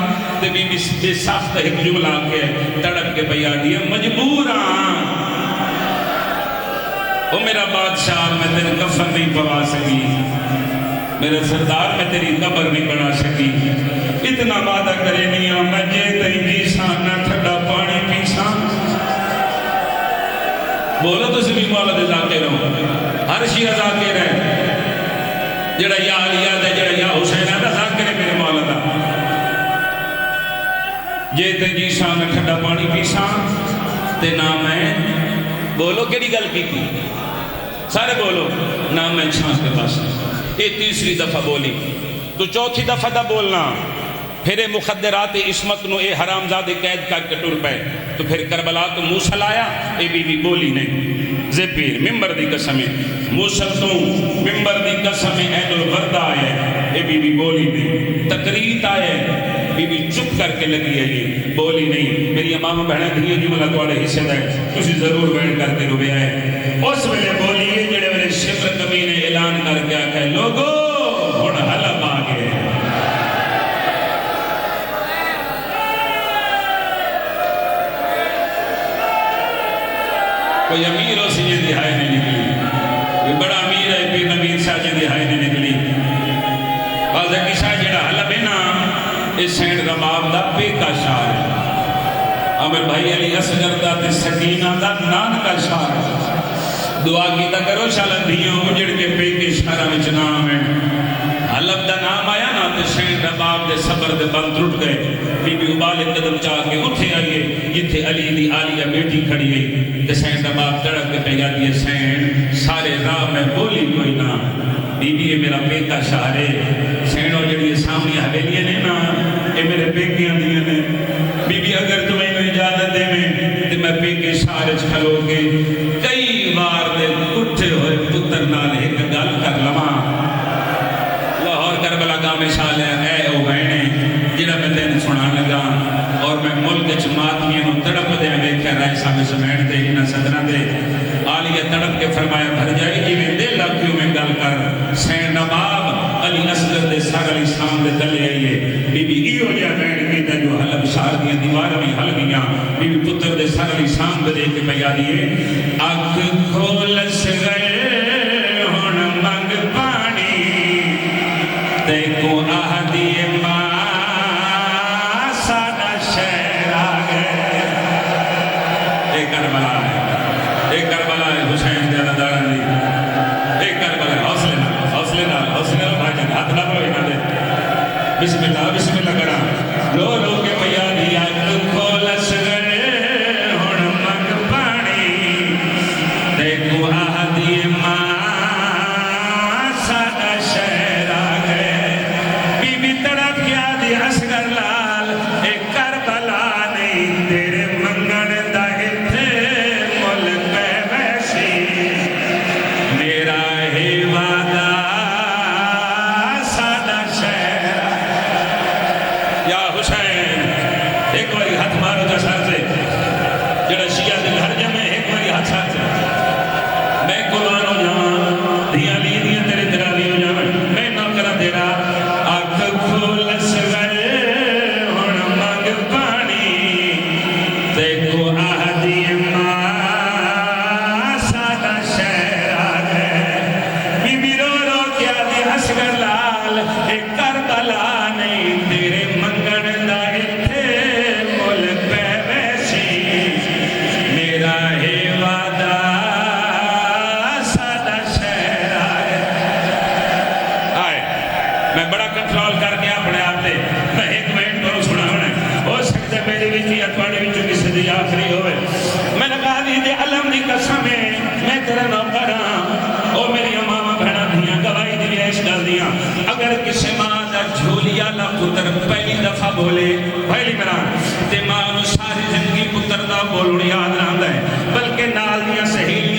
تے بی بے سخت ایک جملہ کے تڑپ کے پیا دیا مجبوراں او میرا بادشاہ میں تیرے کفن نہیں پوا سکی میرے سردار میں تیری قبر نہیں بنا سکی اتنا وعدہ کرے نہیں میں جے تئی جیساں نہ ٹھڈا پانی پیساں بولو تو سبھی مولا دے ذاکر رہو ہر شیعہ ذاکر ہے جڑا یا علی ہے جڑا یا حسین ہے ذاکر ہے میرے مولا دا جے تئی جیساں نہ ٹھڈا پانی پیساں تے نہ میں بولو کیڑی گل کی تھی سارے بولو نہ میں چھانس کے پاس یہ تیسری دفعہ بولی تو چوتھی دفعہ دا بولنا پھر مخدرات عصمت نو اے حرام زادے قید کر کے ٹر پے تو پھر کربلا تو موسیٰ آیا اے بی بی بولی نہیں زبیر ممبر دی قسمیں موسیٰ تو ممبر دی قسمیں اہل الغردہ آئے اے بی بی بولی نہیں تقریت آئے بی بی چپ کر کے لگی ہے یہ بولی نہیں میری امام بہنیں دھیے جملہ کوڑے حصے دائے کسی ضرور بیٹھ کرتے روے آئے اس ویلے بولی ہے جڑے ویلے شفر کبھی نے اعلان کر کے آکھے لوگو ہن حلب آگے کوئی امیر ہو سی یہ دہائی نہیں نکلی کوئی بڑا امیر ہے پھر نبیر شاہ جی دہائی نہیں نکلی بازا کی شاہ جڑا حلب ہے نا اس سینڈ رباب دا پیکا شاہ ہے میرے بھائی علی اصغر دا تے سکینہ دا نان کا شاہ دعا کی تا کرو شالا دھیوں اجڑ کے پے کے شہرہ میں نام ہے حلب دا نام آیا نا تے شہن رباب دے صبر دے بند ٹوٹ گئے بی بی ابال قدم چاہ کے اٹھے آئیے جتھے علی دی آلیہ بیٹی کھڑی گئی تے شہن رباب تڑک کے پہ جاتی ہے شہن سارے راہ میں بولی کوئی نا بی بی یہ میرا پیکا شہرے شہن اور جڑی سامنی حویلیاں نے نا یہ میرے پیکیاں دیاں نے بی بی اگر تمہیں اجازت دے میں تے میں پیکے شہرے کھلو کے کئی بار دے اٹھے ہوئے پتر نال ایک گل کر لما لاہور کربلا کا مثال ہے اے او بہنے جڑا میں تین سنا لگا اور میں ملک چماتمیاں نو تڑپ دے ویکھیا رائے صاحب سمین تے انہاں صدرہ دے آلیہ تڑپ کے فرمایا بھر جائے جی میں دل لاکیوں میں گل کر سین نباب علی اصغر دے سار علی سام دے دلے آئیے بی بی ایو جا بہن کی تے جو حلب شار دیاں دیوارہ بھی حل گیاں بی بی پتر دے سار علی سام دے کے پیا دیئے اک کھولس گئے ہن منگ پانی تے کو آہ دیئے ماں سادہ شہر آگئے ایک کربلا ہے ایک کربلا ہے حسین دیانہ دارن دی ایک کربلا ہے حوصلے نال بھائی جان ہاتھ نہ پڑھو نہ دے بسم اللہ کرا رو رو کے پیا دیا کھولس گئے ہن منگ پانی دیکھو آہ دیئے ماں سادہ شہر آگئے بی بی تڑپ کیا دی اصغر لال ایک کربلا نہیں تیرے منگن دا اتھے ملک ویسی میرا ہی وعدہ سادہ شہر یا حسین ایک باری ہاتھ مارو تا ساتھ سے جڑا شیعہ دل ہر جمعے ایک باری ہاتھ ساتھ سے میں قرآن ہو جاؤں دیا لی دیا تیرے تراوی ہو جاؤں میں نہ کرا تیرا آنکھ کھولس گئے ہن منگ پانی دیکھو آہ دیئے ماں سادہ شہر آگئے بی بی رو رو کیا دی اصغر لال ایک کربلا نہیں تیرے منگن دا اتھے ملک پہ ویسی میرا ہی وعدہ سادہ شہر آئے میں بڑا کنٹرول کر کے اپنے آپ دے میں ایک منٹ کرو سنا ہونے ہو سکتے میری بیچی اتواڑی بیچو کسی دی آخری ہوئے میں نے کہا دی علم دی قسم ہے میں تیرا نوکر ہاں او میری امامہ بھیڑا دیاں گواہی دی ایش کر دیاں اگر کسی ماں دا جھولیا لا پتر پہلی دفعہ بولے پہلی مران تے ماں انہوں ساری زندگی پتر دا بولوں یاد رہا ہے بلکہ نال دیاں سہیلی